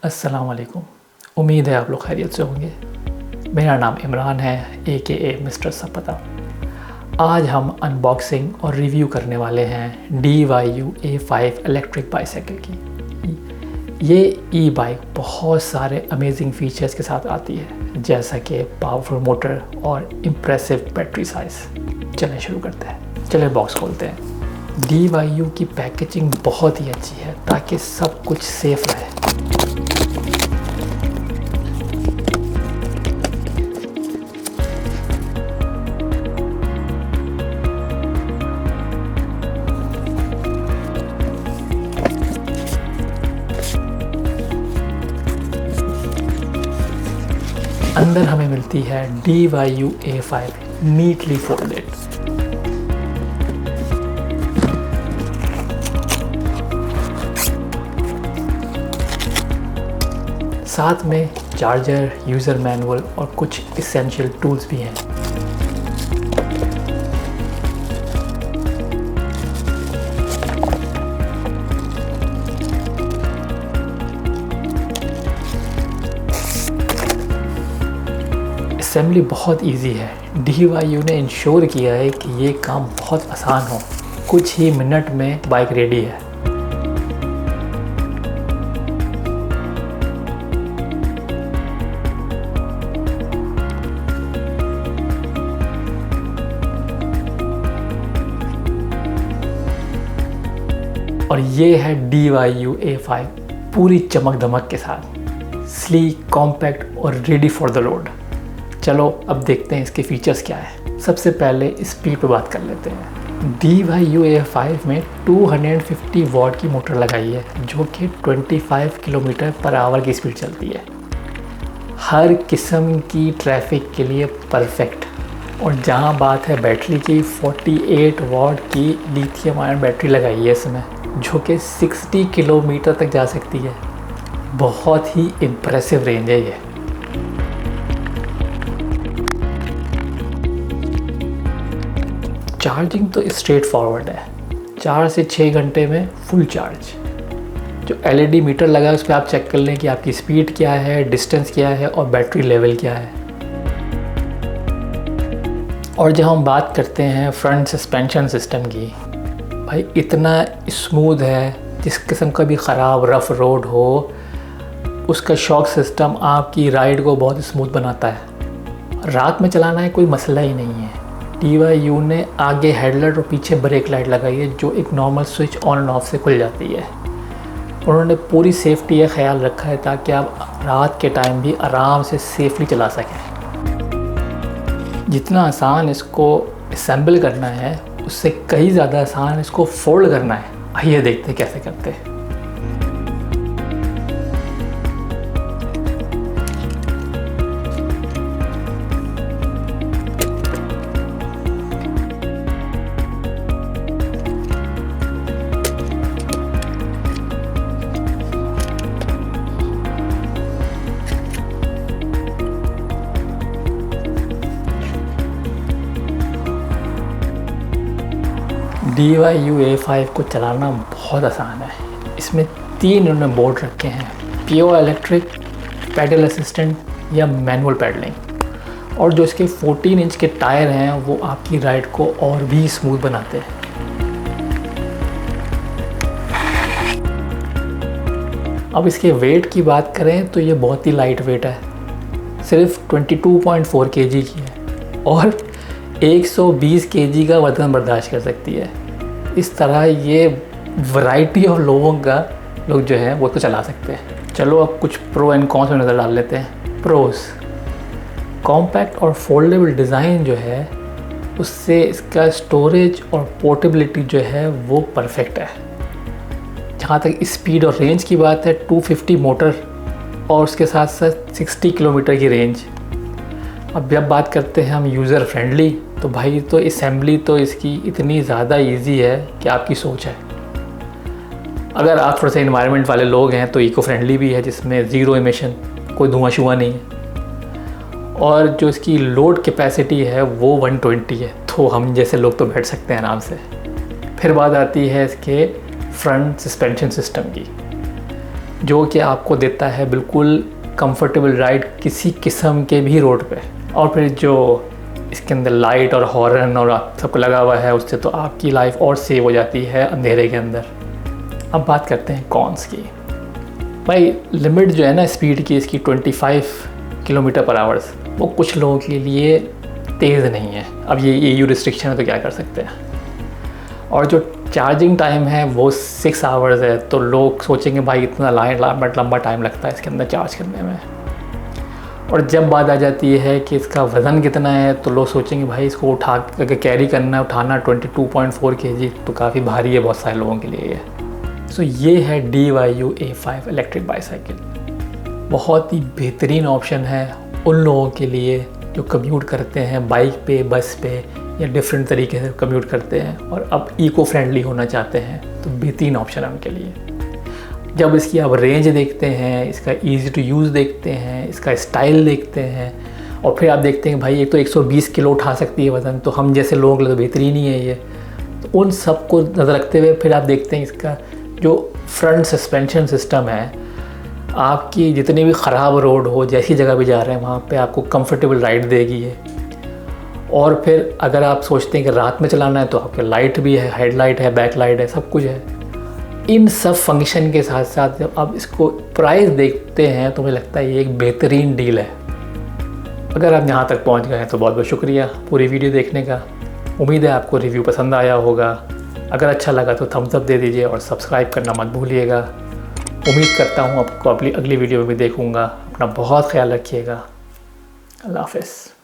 अस्सलाम वालेकुम। उम्मीद है आप लोग खैरियत से होंगे। मेरा नाम इमरान है, AKA मिस्टर सपता। आज हम अनबॉक्सिंग और रिव्यू करने वाले हैं DYU A5 इलेक्ट्रिक बाईसाइकिल की। ये ई बाइक बहुत सारे अमेजिंग फीचर्स के साथ आती है, जैसा कि पावरफुल मोटर और इम्प्रेसिव बैटरी साइज़। चलें शुरू करते हैं। चलें बॉक्स खोलते हैं। DYU की पैकेजिंग बहुत ही अच्छी है ताकि सब कुछ सेफ रहे। अंदर हमें मिलती है DYU A5 नीटली फोल्डेड। साथ में चार्जर, यूज़र मैनुअल और कुछ इसेंशियल टूल्स भी हैं। असेंबली बहुत इजी है। DYU ने इंश्योर किया है कि ये काम बहुत आसान हो। कुछ ही मिनट में बाइक रेडी है। और ये है DYU A5 पूरी चमक दमक के साथ, स्लीक, कॉम्पैक्ट और रेडी फॉर द रोड। चलो अब देखते हैं इसके फीचर्स क्या है। सबसे पहले स्पीड पे बात कर लेते हैं। DYU A5 में 250 वॉट की मोटर लगाई है, जो कि 25 किलोमीटर पर आवर की स्पीड चलती है। हर किस्म की ट्रैफिक के लिए परफेक्ट। और जहाँ बात है बैटरी की, 48 वॉट की लिथियम आयन बैटरी लगाई है इसमें, जो कि 60 किलोमीटर तक जा सकती है। बहुत ही इम्प्रेसिव रेंज है ये। चार्जिंग तो स्ट्रेट फॉरवर्ड है, 4 से 6 घंटे में फुल चार्ज। जो LED मीटर लगा है उस पर आप चेक कर लें कि आपकी स्पीड क्या है, डिस्टेंस क्या है और बैटरी लेवल क्या है। और जब हम बात करते हैं फ्रंट सस्पेंशन सिस्टम की, भाई इतना स्मूथ है, जिस किस्म का भी ख़राब रफ़ रोड हो उसका शॉक सिस्टम आपकी राइड को बहुत स्मूथ बनाता है। रात में चलाना है कोई मसला ही नहीं है। DYU ने आगे हेडलाइट और पीछे ब्रेक लाइट लगाई है, जो एक normal switch on end of से खुल जाती है। उन्होंने पूरी सेफ्टी का ख्याल रखा है ताकि आप रात के टाइम भी आराम से सेफली चला सकें। जितना आसान इसको असेंबल करना है, उससे कहीं ज़्यादा आसान इसको फोल्ड करना है। आइए देखते हैं कैसे करते हैं। DYU A5 को चलाना बहुत आसान है। इसमें 3 उन्होंने बोर्ड रखे हैं, प्योर इलेक्ट्रिक, पेडल असिस्टेंट या मैनुअल पेडलिंग। और जो इसके 14 इंच के टायर हैं वो आपकी राइड को और भी स्मूथ बनाते हैं। अब इसके वेट की बात करें तो ये बहुत ही लाइट वेट है, सिर्फ 22.4 kg की है और 120 kg का वजन बर्दाश्त कर सकती है। इस तरह ये वैरायटी ऑफ लोग जो है वो तो चला सकते हैं। चलो अब कुछ प्रो एंड कॉन्स में नज़र डाल लेते हैं। प्रोज, कॉम्पैक्ट और फोल्डेबल डिज़ाइन जो है उससे इसका स्टोरेज और पोर्टेबिलिटी जो है वो परफेक्ट है। जहाँ तक स्पीड और रेंज की बात है, 250 मोटर और उसके साथ साथ 60 किलोमीटर की रेंज। अब जब बात करते हैं हम यूज़र फ्रेंडली, तो भाई तो असेंबली तो इसकी इतनी ज़्यादा इजी है कि आपकी सोच है। अगर आप थोड़े से इन्वायरमेंट वाले लोग हैं तो इको फ्रेंडली भी है, जिसमें ज़ीरो इमिशन, कोई धुआं शुआं नहीं है। और जो इसकी लोड कैपेसिटी है वो 120 है, तो हम जैसे लोग तो बैठ सकते हैं आराम से। फिर बात आती है इसके फ्रंट सस्पेंशन सिस्टम की। जो कि आपको देता है बिल्कुल कंफर्टेबल राइड किसी किस्म के भी रोड पे। और फिर जो इसके अंदर लाइट और हॉर्न और आप सबको लगा हुआ है, उससे तो आपकी लाइफ और सेव हो जाती है अंधेरे के अंदर। अब बात करते हैं कॉन्स की। भाई लिमिट जो है ना स्पीड की इसकी 25 किलोमीटर पर आवर्स, वो कुछ लोगों के लिए तेज़ नहीं है। अब ये EU रिस्ट्रिक्शन है तो क्या कर सकते हैं। और जो चार्जिंग टाइम है वो 6 आवर्स है, तो लोग सोचेंगे भाई इतना लंबा टाइम लगता है इसके अंदर चार्ज करने में। और जब बात आ जाती है कि इसका वज़न कितना है, तो लोग सोचेंगे भाई इसको अगर कैरी करना उठाना 22.4 kg तो काफ़ी भारी है बहुत सारे लोगों के लिए ये। सो ये है DYU A5 इलेक्ट्रिक बाईसाइकिल। बहुत ही बेहतरीन ऑप्शन है उन लोगों के लिए जो कम्यूट करते हैं बाइक पे, बस पे या डिफरेंट तरीके से कम्यूट करते हैं और अब इको फ्रेंडली होना चाहते हैं, तो बेहतरीन ऑप्शन है उनके लिए। जब इसकी आप रेंज देखते हैं, इसका ईज़ी टू यूज़ देखते हैं, इसका स्टाइल देखते हैं, और फिर आप देखते हैं भाई एक तो 120 किलो उठा सकती है वज़न, तो हम जैसे लोगों के लिए तो बेहतरीन ही है ये। तो उन सब को नज़र रखते हुए फिर आप देखते हैं इसका जो फ्रंट सस्पेंशन सिस्टम है, आपकी जितनी भी ख़राब रोड हो, जैसी जगह भी जा रहे हैं वहाँ पे आपको कंफर्टेबल राइड देगी है। और फिर अगर आप सोचते हैं कि रात में चलाना है तो आपके लाइट भी है, हेडलाइट है, बैक लाइट है, सब कुछ है। इन सब फंक्शन के साथ साथ जब आप इसको प्राइस देखते हैं तो मुझे लगता है ये एक बेहतरीन डील है। अगर आप यहाँ तक पहुँच गए हैं तो बहुत बहुत शुक्रिया पूरी वीडियो देखने का। उम्मीद है आपको रिव्यू पसंद आया होगा। अगर अच्छा लगा तो थम्स अप दे दीजिए और सब्सक्राइब करना मत भूलिएगा। उम्मीद करता हूँ आपको अगली वीडियो में भी देखूँगा। अपना बहुत ख्याल रखिएगा। अल्लाह हाफ़िज़।